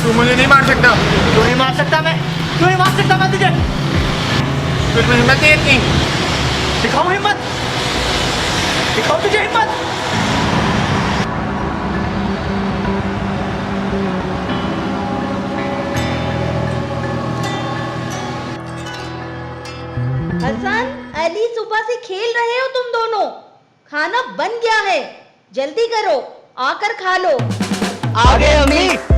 तू मुझे नहीं मार सकता। क्यों नहीं मार सकता मैं? क्यों नहीं मार सकता मैं तुझे? तुझ में हिम्मत नहीं है इतनी। दिखाओ हिम्मत, दिखाओ तुझे हिम्मत। हसन, अली सुबह से खेल रहे हो तुम दोनों। खाना बन गया है, जल्दी करो, आकर खा लो। आगे अम्मी।